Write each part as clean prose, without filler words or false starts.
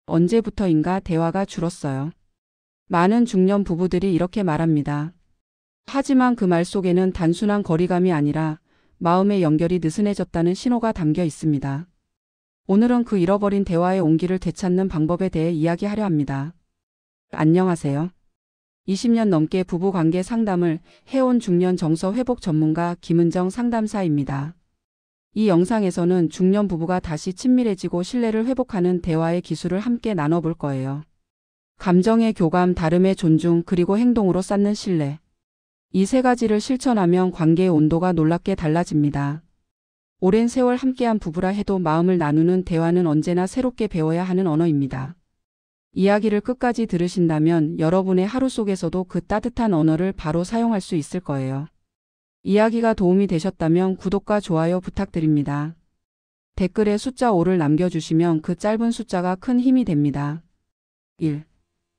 언제부터인가 대화가 줄었어요. 많은 중년 부부들이 이렇게 말합니다. 하지만 그 말 속에는 단순한 거리감이 아니라 마음의 연결이 느슨해졌다는 신호가 담겨 있습니다. 오늘은 그 잃어버린 대화의 온기를 되찾는 방법에 대해 이야기하려 합니다. 안녕하세요. 20년 넘게 부부관계 상담을 해온 중년 정서 회복 전문가 김은정 상담사입니다. 이 영상에서는 중년 부부가 다시 친밀해지고 신뢰를 회복하는 대화의 기술을 함께 나눠볼 거예요. 감정의 교감, 다름의 존중, 그리고 행동으로 쌓는 신뢰. 이 세 가지를 실천하면 관계의 온도가 놀랍게 달라집니다. 오랜 세월 함께한 부부라 해도 마음을 나누는 대화는 언제나 새롭게 배워야 하는 언어입니다. 이야기를 끝까지 들으신다면 여러분의 하루 속에서도 그 따뜻한 언어를 바로 사용할 수 있을 거예요. 이야기가 도움이 되셨다면 구독과 좋아요 부탁드립니다. 댓글에 숫자 5를 남겨주시면 그 짧은 숫자가 큰 힘이 됩니다. 1.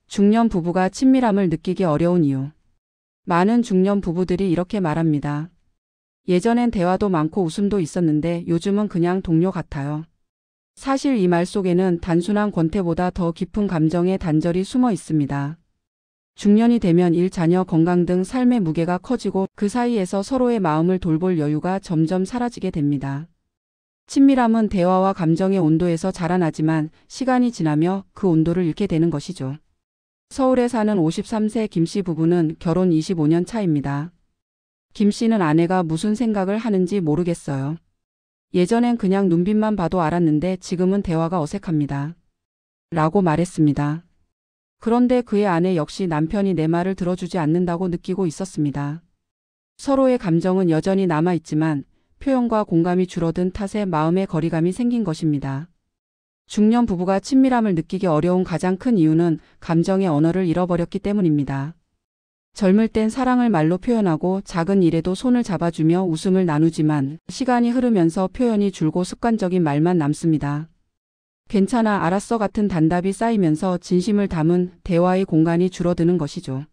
중년 부부가 친밀함을 느끼기 어려운 이유. 많은 중년 부부들이 이렇게 말합니다. 예전엔 대화도 많고 웃음도 있었는데 요즘은 그냥 동료 같아요. 사실 이 말 속에는 단순한 권태보다 더 깊은 감정의 단절이 숨어 있습니다. 중년이 되면 일, 자녀, 건강 등 삶의 무게가 커지고 그 사이에서 서로의 마음을 돌볼 여유가 점점 사라지게 됩니다. 친밀함은 대화와 감정의 온도에서 자라나지만 시간이 지나며 그 온도를 잃게 되는 것이죠. 서울에 사는 53세 김씨 부부는 결혼 25년 차입니다. 김씨는 아내가 무슨 생각을 하는지 모르겠어요. 예전엔 그냥 눈빛만 봐도 알았는데 지금은 대화가 어색합니다. 라고 말했습니다. 그런데 그의 아내 역시 남편이 내 말을 들어주지 않는다고 느끼고 있었습니다. 서로의 감정은 여전히 남아있지만 표현과 공감이 줄어든 탓에 마음의 거리감이 생긴 것입니다. 중년 부부가 친밀함을 느끼기 어려운 가장 큰 이유는 감정의 언어를 잃어버렸기 때문입니다. 젊을 땐 사랑을 말로 표현하고 작은 일에도 손을 잡아주며 웃음을 나누지만 시간이 흐르면서 표현이 줄고 습관적인 말만 남습니다. 괜찮아, 알았어 같은 단답이 쌓이면서 진심을 담은 대화의 공간이 줄어드는 것이죠.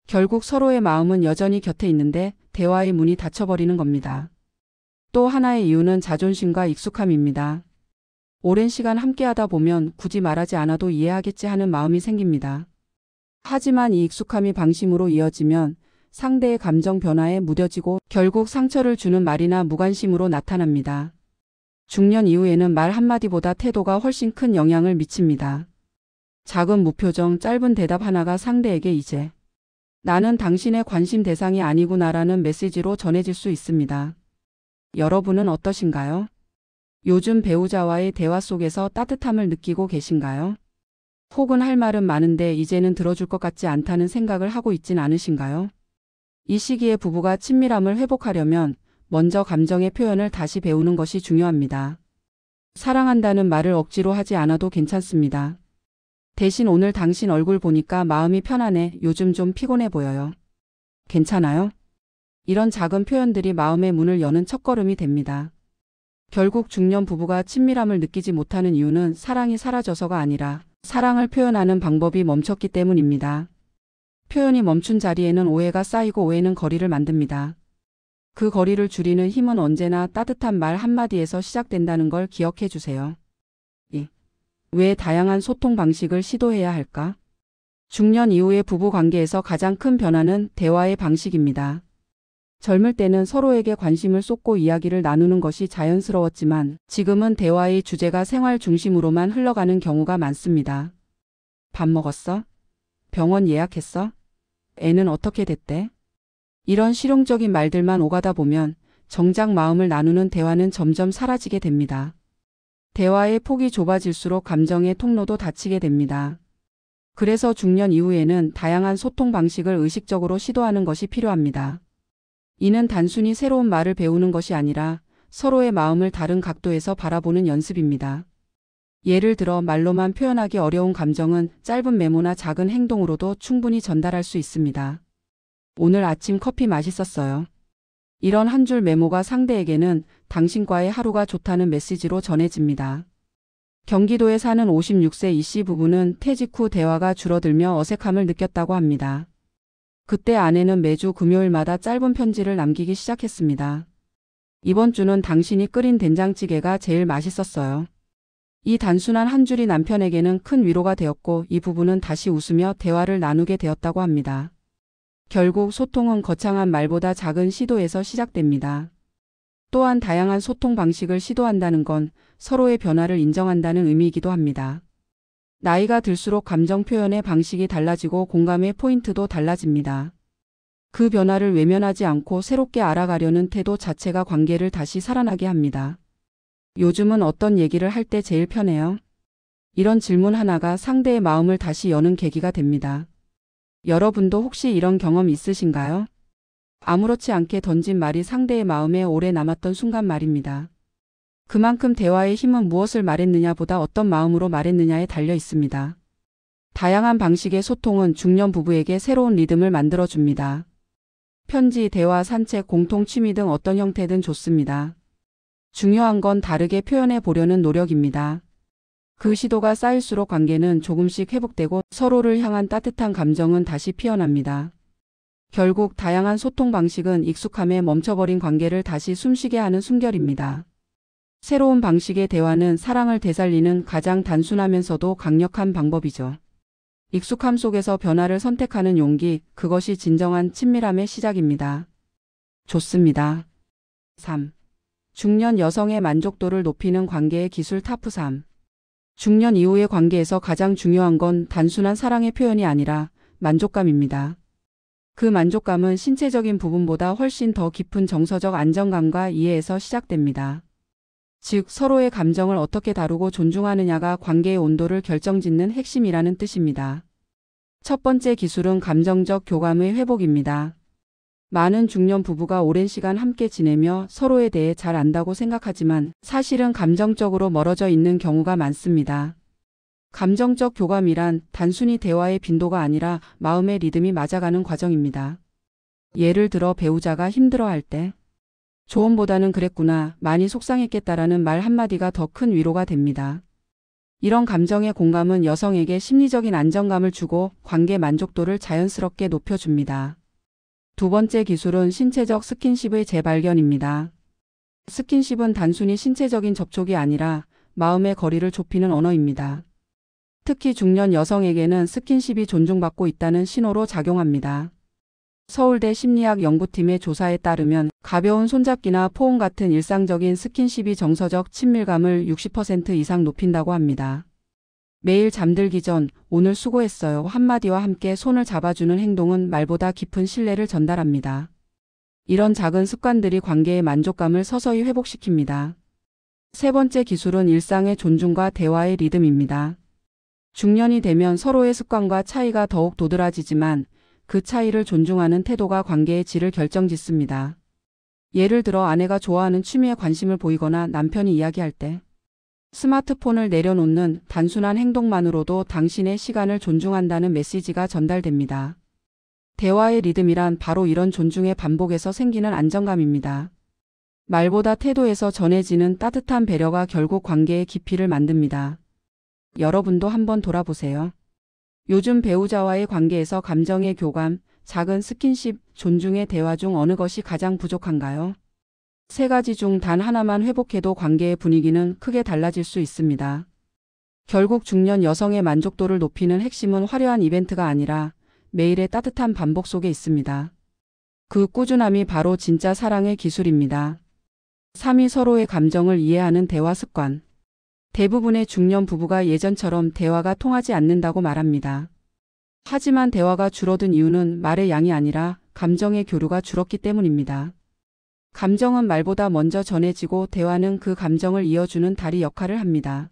결국 서로의 마음은 여전히 곁에 있는데 대화의 문이 닫혀버리는 겁니다. 또 하나의 이유는 자존심과 익숙함입니다. 오랜 시간 함께하다 보면 굳이 말하지 않아도 이해하겠지 하는 마음이 생깁니다. 하지만 이 익숙함이 방심으로 이어지면 상대의 감정 변화에 무뎌지고 결국 상처를 주는 말이나 무관심으로 나타납니다. 중년 이후에는 말 한마디보다 태도가 훨씬 큰 영향을 미칩니다. 작은 무표정, 짧은 대답 하나가 상대에게 이제 나는 당신의 관심 대상이 아니구나라는 메시지로 전해질 수 있습니다. 여러분은 어떠신가요? 요즘 배우자와의 대화 속에서 따뜻함을 느끼고 계신가요? 혹은 할 말은 많은데 이제는 들어줄 것 같지 않다는 생각을 하고 있진 않으신가요? 이 시기에 부부가 친밀함을 회복하려면 먼저 감정의 표현을 다시 배우는 것이 중요합니다. 사랑한다는 말을 억지로 하지 않아도 괜찮습니다. 대신 오늘 당신 얼굴 보니까 마음이 편하네. 요즘 좀 피곤해 보여요. 괜찮아요? 이런 작은 표현들이 마음의 문을 여는 첫걸음이 됩니다. 결국 중년 부부가 친밀함을 느끼지 못하는 이유는 사랑이 사라져서가 아니라 사랑을 표현하는 방법이 멈췄기 때문입니다. 표현이 멈춘 자리에는 오해가 쌓이고 오해는 거리를 만듭니다. 그 거리를 줄이는 힘은 언제나 따뜻한 말 한마디에서 시작된다는 걸 기억해 주세요. 왜 다양한 소통 방식을 시도해야 할까? 중년 이후의 부부 관계에서 가장 큰 변화는 대화의 방식입니다. 젊을 때는 서로에게 관심을 쏟고 이야기를 나누는 것이 자연스러웠지만 지금은 대화의 주제가 생활 중심으로만 흘러가는 경우가 많습니다. 밥 먹었어? 병원 예약했어? 애는 어떻게 됐대? 이런 실용적인 말들만 오가다 보면 정작 마음을 나누는 대화는 점점 사라지게 됩니다. 대화의 폭이 좁아질수록 감정의 통로도 닫히게 됩니다. 그래서 중년 이후에는 다양한 소통 방식을 의식적으로 시도하는 것이 필요합니다. 이는 단순히 새로운 말을 배우는 것이 아니라 서로의 마음을 다른 각도에서 바라보는 연습입니다. 예를 들어 말로만 표현하기 어려운 감정은 짧은 메모나 작은 행동으로도 충분히 전달할 수 있습니다. 오늘 아침 커피 맛있었어요. 이런 한 줄 메모가 상대에게는 당신과의 하루가 좋다는 메시지로 전해집니다. 경기도에 사는 56세 이씨 부부는 퇴직 후 대화가 줄어들며 어색함을 느꼈다고 합니다. 그때 아내는 매주 금요일마다 짧은 편지를 남기기 시작했습니다. 이번 주는 당신이 끓인 된장찌개가 제일 맛있었어요. 이 단순한 한 줄이 남편에게는 큰 위로가 되었고 이 부부는 다시 웃으며 대화를 나누게 되었다고 합니다. 결국 소통은 거창한 말보다 작은 시도에서 시작됩니다. 또한 다양한 소통 방식을 시도한다는 건 서로의 변화를 인정한다는 의미이기도 합니다. 나이가 들수록 감정 표현의 방식이 달라지고 공감의 포인트도 달라집니다. 그 변화를 외면하지 않고 새롭게 알아가려는 태도 자체가 관계를 다시 살아나게 합니다. 요즘은 어떤 얘기를 할 때 제일 편해요? 이런 질문 하나가 상대의 마음을 다시 여는 계기가 됩니다. 여러분도 혹시 이런 경험 있으신가요? 아무렇지 않게 던진 말이 상대의 마음에 오래 남았던 순간 말입니다. 그만큼 대화의 힘은 무엇을 말했느냐보다 어떤 마음으로 말했느냐에 달려 있습니다. 다양한 방식의 소통은 중년 부부에게 새로운 리듬을 만들어줍니다. 편지, 대화, 산책, 공통 취미 등 어떤 형태든 좋습니다. 중요한 건 다르게 표현해 보려는 노력입니다. 그 시도가 쌓일수록 관계는 조금씩 회복되고 서로를 향한 따뜻한 감정은 다시 피어납니다. 결국 다양한 소통 방식은 익숙함에 멈춰버린 관계를 다시 숨쉬게 하는 숨결입니다. 새로운 방식의 대화는 사랑을 되살리는 가장 단순하면서도 강력한 방법이죠. 익숙함 속에서 변화를 선택하는 용기, 그것이 진정한 친밀함의 시작입니다. 좋습니다. 3. 중년 여성의 만족도를 높이는 관계의 기술 타프 3. 중년 이후의 관계에서 가장 중요한 건 단순한 사랑의 표현이 아니라 만족감입니다. 그 만족감은 신체적인 부분보다 훨씬 더 깊은 정서적 안정감과 이해에서 시작됩니다. 즉, 서로의 감정을 어떻게 다루고 존중하느냐가 관계의 온도를 결정짓는 핵심이라는 뜻입니다. 첫 번째 기술은 감정적 교감의 회복입니다. 많은 중년 부부가 오랜 시간 함께 지내며 서로에 대해 잘 안다고 생각하지만 사실은 감정적으로 멀어져 있는 경우가 많습니다. 감정적 교감이란 단순히 대화의 빈도가 아니라 마음의 리듬이 맞아가는 과정입니다. 예를 들어 배우자가 힘들어할 때 조언보다는 그랬구나, 많이 속상했겠다라는 말 한마디가 더 큰 위로가 됩니다. 이런 감정의 공감은 여성에게 심리적인 안정감을 주고 관계 만족도를 자연스럽게 높여줍니다. 두 번째 기술은 신체적 스킨십의 재발견입니다. 스킨십은 단순히 신체적인 접촉이 아니라 마음의 거리를 좁히는 언어입니다. 특히 중년 여성에게는 스킨십이 존중받고 있다는 신호로 작용합니다. 서울대 심리학 연구팀의 조사에 따르면 가벼운 손잡기나 포옹 같은 일상적인 스킨십이 정서적 친밀감을 60% 이상 높인다고 합니다. 매일 잠들기 전 오늘 수고했어요 한마디와 함께 손을 잡아주는 행동은 말보다 깊은 신뢰를 전달합니다. 이런 작은 습관들이 관계의 만족감을 서서히 회복시킵니다. 세 번째 기술은 일상의 존중과 대화의 리듬입니다. 중년이 되면 서로의 습관과 차이가 더욱 도드라지지만 그 차이를 존중하는 태도가 관계의 질을 결정짓습니다. 예를 들어 아내가 좋아하는 취미에 관심을 보이거나 남편이 이야기할 때 스마트폰을 내려놓는 단순한 행동만으로도 당신의 시간을 존중한다는 메시지가 전달됩니다. 대화의 리듬이란 바로 이런 존중의 반복에서 생기는 안정감입니다. 말보다 태도에서 전해지는 따뜻한 배려가 결국 관계의 깊이를 만듭니다. 여러분도 한번 돌아보세요. 요즘 배우자와의 관계에서 감정의 교감, 작은 스킨십, 존중의 대화 중 어느 것이 가장 부족한가요? 세 가지 중 단 하나만 회복해도 관계의 분위기는 크게 달라질 수 있습니다. 결국 중년 여성의 만족도를 높이는 핵심은 화려한 이벤트가 아니라 매일의 따뜻한 반복 속에 있습니다. 그 꾸준함이 바로 진짜 사랑의 기술입니다. 3위 서로의 감정을 이해하는 대화 습관. 대부분의 중년 부부가 예전처럼 대화가 통하지 않는다고 말합니다. 하지만 대화가 줄어든 이유는 말의 양이 아니라 감정의 교류가 줄었기 때문입니다. 감정은 말보다 먼저 전해지고 대화는 그 감정을 이어주는 다리 역할을 합니다.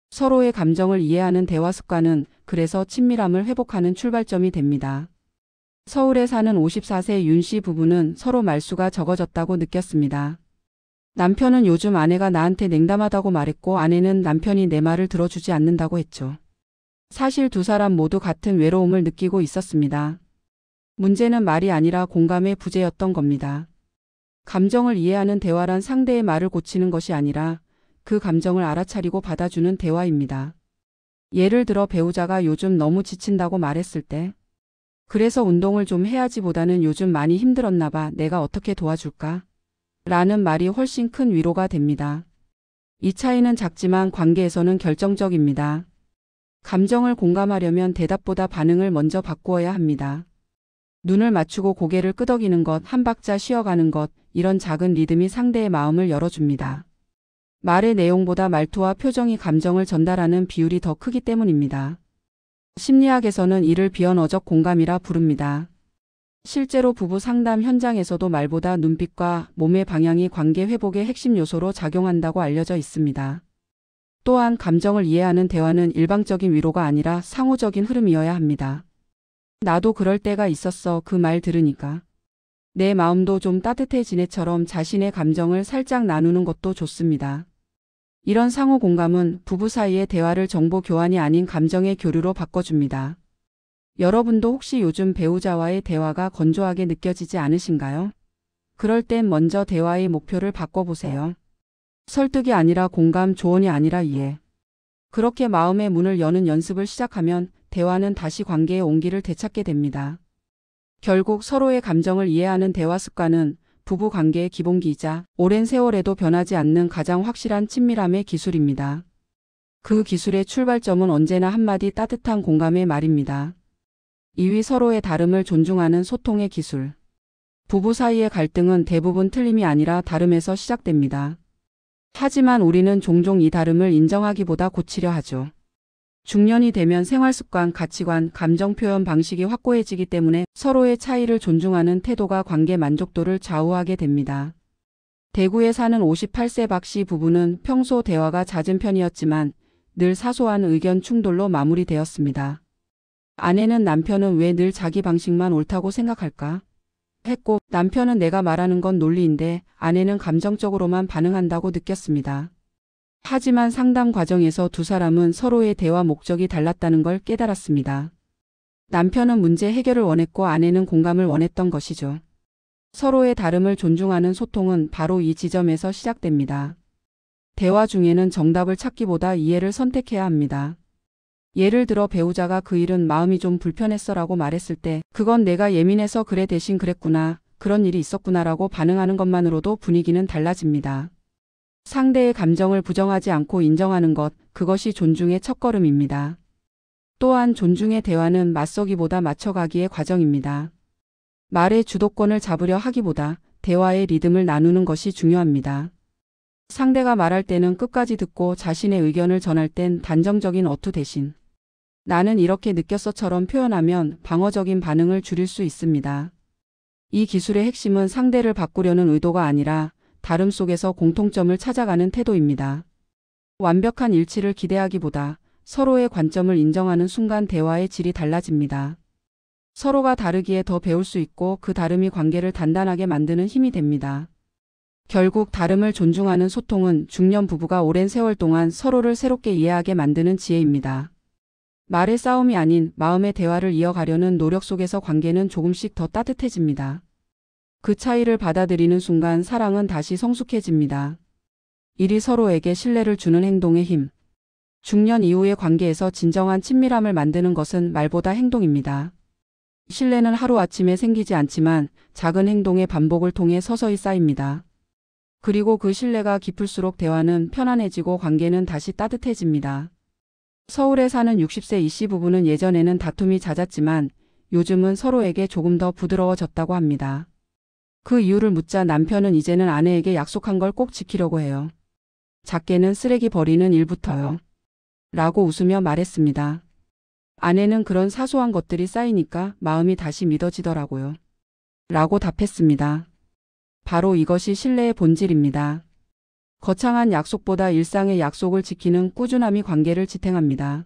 서로의 감정을 이해하는 대화 습관은 그래서 친밀함을 회복하는 출발점이 됩니다. 서울에 사는 54세 윤 씨 부부는 서로 말수가 적어졌다고 느꼈습니다. 남편은 요즘 아내가 나한테 냉담하다고 말했고 아내는 남편이 내 말을 들어주지 않는다고 했죠. 사실 두 사람 모두 같은 외로움을 느끼고 있었습니다. 문제는 말이 아니라 공감의 부재였던 겁니다. 감정을 이해하는 대화란 상대의 말을 고치는 것이 아니라 그 감정을 알아차리고 받아주는 대화입니다. 예를 들어 배우자가 요즘 너무 지친다고 말했을 때 그래서 운동을 좀 해야지보다는 요즘 많이 힘들었나 봐, 내가 어떻게 도와줄까? 라는 말이 훨씬 큰 위로가 됩니다. 이 차이는 작지만 관계에서는 결정적입니다. 감정을 공감하려면 대답보다 반응을 먼저 바꾸어야 합니다. 눈을 맞추고 고개를 끄덕이는 것, 한 박자 쉬어가는 것, 이런 작은 리듬이 상대의 마음을 열어줍니다. 말의 내용보다 말투와 표정이 감정을 전달하는 비율이 더 크기 때문입니다. 심리학에서는 이를 비언어적 공감이라 부릅니다. 실제로 부부 상담 현장에서도 말보다 눈빛과 몸의 방향이 관계 회복의 핵심 요소로 작용한다고 알려져 있습니다. 또한 감정을 이해하는 대화는 일방적인 위로가 아니라 상호적인 흐름이어야 합니다. 나도 그럴 때가 있었어. 그 말 들으니까 내 마음도 좀 따뜻해지네처럼 자신의 감정을 살짝 나누는 것도 좋습니다. 이런 상호 공감은 부부 사이의 대화를 정보 교환이 아닌 감정의 교류로 바꿔줍니다. 여러분도 혹시 요즘 배우자와의 대화가 건조하게 느껴지지 않으신가요? 그럴 땐 먼저 대화의 목표를 바꿔보세요. 설득이 아니라 공감, 조언이 아니라 이해. 그렇게 마음의 문을 여는 연습을 시작하면 대화는 다시 관계의 온기를 되찾게 됩니다. 결국 서로의 감정을 이해하는 대화 습관은 부부 관계의 기본기이자 오랜 세월에도 변하지 않는 가장 확실한 친밀함의 기술입니다. 그 기술의 출발점은 언제나 한마디 따뜻한 공감의 말입니다. 2위, 서로의 다름을 존중하는 소통의 기술. 부부 사이의 갈등은 대부분 틀림이 아니라 다름에서 시작됩니다. 하지만 우리는 종종 이 다름을 인정하기보다 고치려 하죠. 중년이 되면 생활습관, 가치관, 감정 표현 방식이 확고해지기 때문에 서로의 차이를 존중하는 태도가 관계 만족도를 좌우하게 됩니다. 대구에 사는 58세 박 씨 부부는 평소 대화가 잦은 편이었지만 늘 사소한 의견 충돌로 마무리되었습니다. 아내는 남편은 왜 늘 자기 방식만 옳다고 생각할까? 했고, 남편은 내가 말하는 건 논리인데 아내는 감정적으로만 반응한다고 느꼈습니다. 하지만 상담 과정에서 두 사람은 서로의 대화 목적이 달랐다는 걸 깨달았습니다. 남편은 문제 해결을 원했고 아내는 공감을 원했던 것이죠. 서로의 다름을 존중하는 소통은 바로 이 지점에서 시작됩니다. 대화 중에는 정답을 찾기보다 이해를 선택해야 합니다. 예를 들어 배우자가 그 일은 마음이 좀 불편했어라고 말했을 때 그건 내가 예민해서 그래 대신 그랬구나, 그런 일이 있었구나라고 반응하는 것만으로도 분위기는 달라집니다. 상대의 감정을 부정하지 않고 인정하는 것, 그것이 존중의 첫걸음입니다. 또한 존중의 대화는 맞서기보다 맞춰가기의 과정입니다. 말의 주도권을 잡으려 하기보다 대화의 리듬을 나누는 것이 중요합니다. 상대가 말할 때는 끝까지 듣고 자신의 의견을 전할 땐 단정적인 어투 대신 나는 이렇게 느꼈어처럼 표현하면 방어적인 반응을 줄일 수 있습니다. 이 기술의 핵심은 상대를 바꾸려는 의도가 아니라 다름 속에서 공통점을 찾아가는 태도입니다. 완벽한 일치를 기대하기보다 서로의 관점을 인정하는 순간 대화의 질이 달라집니다. 서로가 다르기에 더 배울 수 있고 그 다름이 관계를 단단하게 만드는 힘이 됩니다. 결국 다름을 존중하는 소통은 중년 부부가 오랜 세월 동안 서로를 새롭게 이해하게 만드는 지혜입니다. 말의 싸움이 아닌 마음의 대화를 이어가려는 노력 속에서 관계는 조금씩 더 따뜻해집니다. 그 차이를 받아들이는 순간 사랑은 다시 성숙해집니다. 1위, 서로에게 신뢰를 주는 행동의 힘. 중년 이후의 관계에서 진정한 친밀함을 만드는 것은 말보다 행동입니다. 신뢰는 하루아침에 생기지 않지만 작은 행동의 반복을 통해 서서히 쌓입니다. 그리고 그 신뢰가 깊을수록 대화는 편안해지고 관계는 다시 따뜻해집니다. 서울에 사는 60세 이 씨 부부는 예전에는 다툼이 잦았지만 요즘은 서로에게 조금 더 부드러워졌다고 합니다. 그 이유를 묻자 남편은 이제는 아내에게 약속한 걸 꼭 지키려고 해요. 작게는 쓰레기 버리는 일부터요. 라고 웃으며 말했습니다. 아내는 그런 사소한 것들이 쌓이니까 마음이 다시 믿어지더라고요. 라고 답했습니다. 바로 이것이 신뢰의 본질입니다. 거창한 약속보다 일상의 약속을 지키는 꾸준함이 관계를 지탱합니다.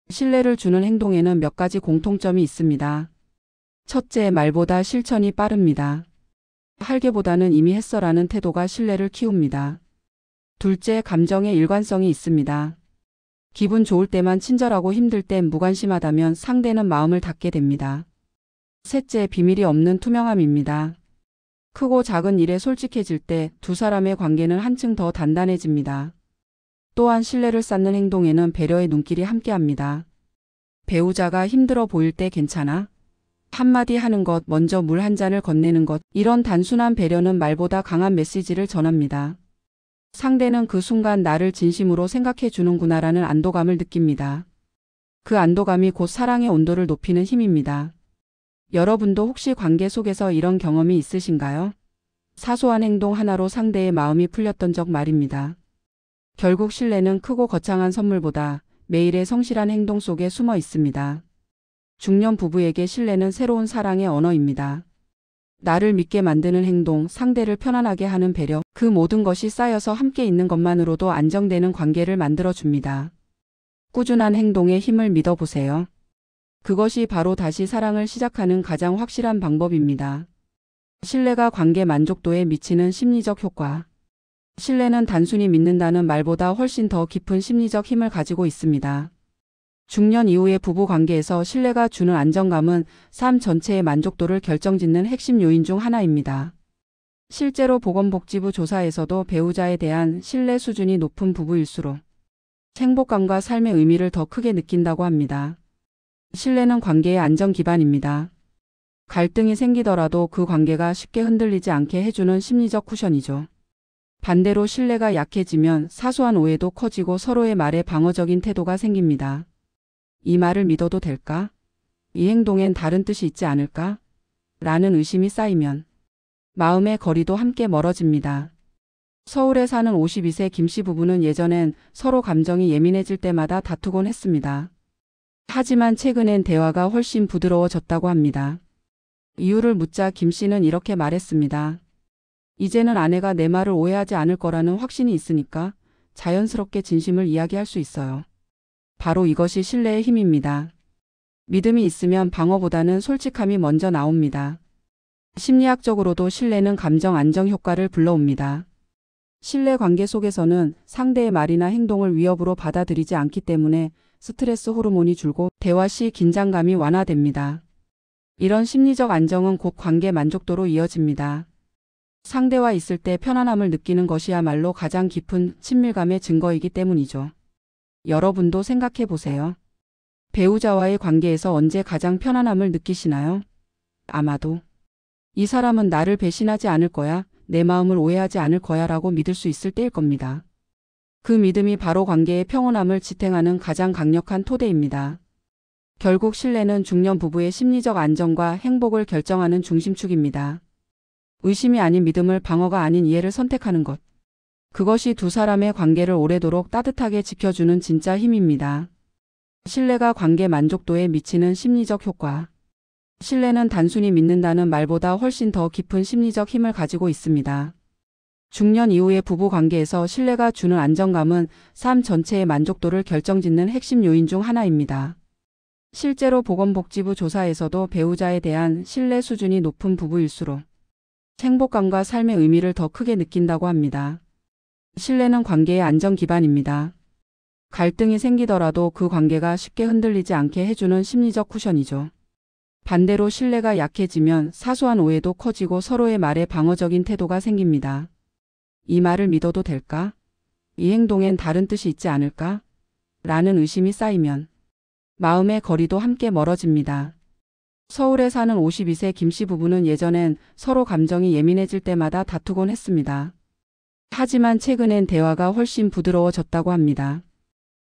신뢰를 주는 행동에는 몇 가지 공통점이 있습니다. 첫째, 말보다 실천이 빠릅니다. 할게보다는 이미 했어라는 태도가 신뢰를 키웁니다. 둘째, 감정의 일관성이 있습니다. 기분 좋을 때만 친절하고 힘들 땐 무관심하다면 상대는 마음을 닫게 됩니다. 셋째, 비밀이 없는 투명함입니다. 크고 작은 일에 솔직해질 때 두 사람의 관계는 한층 더 단단해집니다. 또한 신뢰를 쌓는 행동에는 배려의 눈길이 함께합니다. 배우자가 힘들어 보일 때 괜찮아? 한마디 하는 것, 먼저 물 한 잔을 건네는 것, 이런 단순한 배려는 말보다 강한 메시지를 전합니다. 상대는 그 순간 나를 진심으로 생각해 주는구나라는 안도감을 느낍니다. 그 안도감이 곧 사랑의 온도를 높이는 힘입니다. 여러분도 혹시 관계 속에서 이런 경험이 있으신가요? 사소한 행동 하나로 상대의 마음이 풀렸던 적 말입니다. 결국 신뢰는 크고 거창한 선물보다 매일의 성실한 행동 속에 숨어 있습니다. 중년 부부에게 신뢰는 새로운 사랑의 언어입니다. 나를 믿게 만드는 행동, 상대를 편안하게 하는 배려, 그 모든 것이 쌓여서 함께 있는 것만으로도 안정되는 관계를 만들어줍니다. 꾸준한 행동의 힘을 믿어보세요. 그것이 바로 다시 사랑을 시작하는 가장 확실한 방법입니다. 신뢰가 관계 만족도에 미치는 심리적 효과. 신뢰는 단순히 믿는다는 말보다 훨씬 더 깊은 심리적 힘을 가지고 있습니다. 중년 이후의 부부 관계에서 신뢰가 주는 안정감은 삶 전체의 만족도를 결정짓는 핵심 요인 중 하나입니다. 실제로 보건복지부 조사에서도 배우자에 대한 신뢰 수준이 높은 부부일수록 행복감과 삶의 의미를 더 크게 느낀다고 합니다. 신뢰는 관계의 안정 기반입니다. 갈등이 생기더라도 그 관계가 쉽게 흔들리지 않게 해주는 심리적 쿠션이죠. 반대로 신뢰가 약해지면 사소한 오해도 커지고 서로의 말에 방어적인 태도가 생깁니다. 이 말을 믿어도 될까? 이 행동엔 다른 뜻이 있지 않을까? 라는 의심이 쌓이면 마음의 거리도 함께 멀어집니다. 서울에 사는 52세 김씨 부부는 예전엔 서로 감정이 예민해질 때마다 다투곤 했습니다. 하지만 최근엔 대화가 훨씬 부드러워졌다고 합니다. 이유를 묻자 김씨는 이렇게 말했습니다. 이제는 아내가 내 말을 오해하지 않을 거라는 확신이 있으니까 자연스럽게 진심을 이야기할 수 있어요. 바로 이것이 신뢰의 힘입니다. 믿음이 있으면 방어보다는 솔직함이 먼저 나옵니다. 심리학적으로도 신뢰는 감정 안정 효과를 불러옵니다. 신뢰 관계 속에서는 상대의 말이나 행동을 위협으로 받아들이지 않기 때문에 스트레스 호르몬이 줄고 대화 시 긴장감이 완화됩니다. 이런 심리적 안정은 곧 관계 만족도로 이어집니다. 상대와 있을 때 편안함을 느끼는 것이야말로 가장 깊은 친밀감의 증거이기 때문이죠. 여러분도 생각해 보세요. 배우자와의 관계에서 언제 가장 편안함을 느끼시나요? 아마도 이 사람은 나를 배신하지 않을 거야, 내 마음을 오해하지 않을 거야 라고 믿을 수 있을 때일 겁니다. 그 믿음이 바로 관계의 평온함을 지탱하는 가장 강력한 토대입니다. 결국 신뢰는 중년 부부의 심리적 안정과 행복을 결정하는 중심축입니다. 의심이 아닌 믿음을 방어가 아닌 이해를 선택하는 것. 그것이 두 사람의 관계를 오래도록 따뜻하게 지켜주는 진짜 힘입니다. 신뢰가 관계 만족도에 미치는 심리적 효과. 신뢰는 단순히 믿는다는 말보다 훨씬 더 깊은 심리적 힘을 가지고 있습니다. 중년 이후의 부부 관계에서 신뢰가 주는 안정감은 삶 전체의 만족도를 결정짓는 핵심 요인 중 하나입니다. 실제로 보건복지부 조사에서도 배우자에 대한 신뢰 수준이 높은 부부일수록 행복감과 삶의 의미를 더 크게 느낀다고 합니다. 신뢰는 관계의 안정 기반입니다. 갈등이 생기더라도 그 관계가 쉽게 흔들리지 않게 해주는 심리적 쿠션이죠. 반대로 신뢰가 약해지면 사소한 오해도 커지고 서로의 말에 방어적인 태도가 생깁니다. 이 말을 믿어도 될까? 이 행동엔 다른 뜻이 있지 않을까? 라는 의심이 쌓이면 마음의 거리도 함께 멀어집니다. 서울에 사는 52세 김씨 부부는 예전엔 서로 감정이 예민해질 때마다 다투곤 했습니다. 하지만 최근엔 대화가 훨씬 부드러워졌다고 합니다.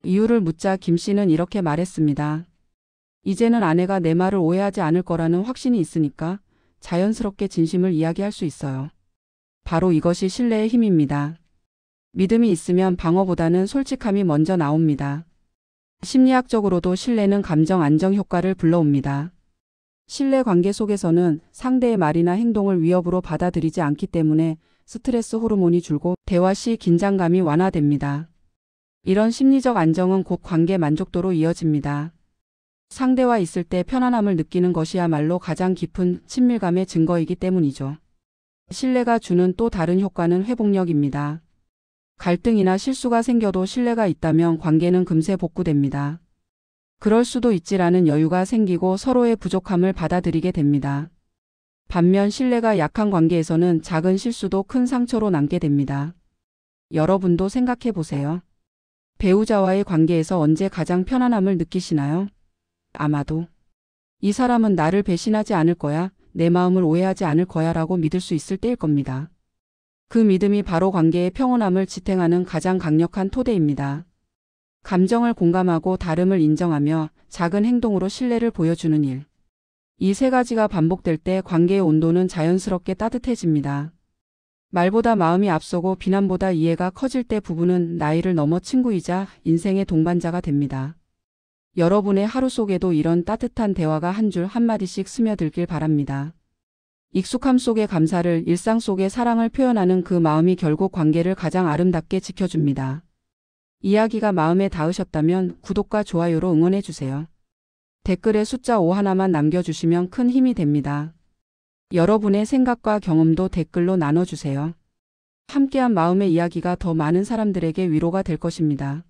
이유를 묻자 김씨는 이렇게 말했습니다. 이제는 아내가 내 말을 오해하지 않을 거라는 확신이 있으니까 자연스럽게 진심을 이야기할 수 있어요. 바로 이것이 신뢰의 힘입니다. 믿음이 있으면 방어보다는 솔직함이 먼저 나옵니다. 심리학적으로도 신뢰는 감정 안정 효과를 불러옵니다. 신뢰 관계 속에서는 상대의 말이나 행동을 위협으로 받아들이지 않기 때문에 스트레스 호르몬이 줄고 대화 시 긴장감이 완화됩니다. 이런 심리적 안정은 곧 관계 만족도로 이어집니다. 상대와 있을 때 편안함을 느끼는 것이야말로 가장 깊은 친밀감의 증거이기 때문이죠. 신뢰가 주는 또 다른 효과는 회복력입니다. 갈등이나 실수가 생겨도 신뢰가 있다면 관계는 금세 복구됩니다. 그럴 수도 있지라는 여유가 생기고 서로의 부족함을 받아들이게 됩니다. 반면 신뢰가 약한 관계에서는 작은 실수도 큰 상처로 남게 됩니다. 여러분도 생각해 보세요. 배우자와의 관계에서 언제 가장 편안함을 느끼시나요? 아마도 이 사람은 나를 배신하지 않을 거야, 내 마음을 오해하지 않을 거야 라고 믿을 수 있을 때일 겁니다. 그 믿음이 바로 관계의 평온함을 지탱하는 가장 강력한 토대입니다. 감정을 공감하고 다름을 인정하며 작은 행동으로 신뢰를 보여주는 일. 이 세 가지가 반복될 때 관계의 온도는 자연스럽게 따뜻해집니다. 말보다 마음이 앞서고 비난보다 이해가 커질 때 부부는 나이를 넘어 친구이자 인생의 동반자가 됩니다. 여러분의 하루 속에도 이런 따뜻한 대화가 한 줄 한마디씩 스며들길 바랍니다. 익숙함 속의 감사를, 일상 속의 사랑을 표현하는 그 마음이 결국 관계를 가장 아름답게 지켜줍니다. 이야기가 마음에 닿으셨다면 구독과 좋아요로 응원해주세요. 댓글에 숫자 5 하나만 남겨주시면 큰 힘이 됩니다. 여러분의 생각과 경험도 댓글로 나눠주세요. 함께한 마음의 이야기가 더 많은 사람들에게 위로가 될 것입니다.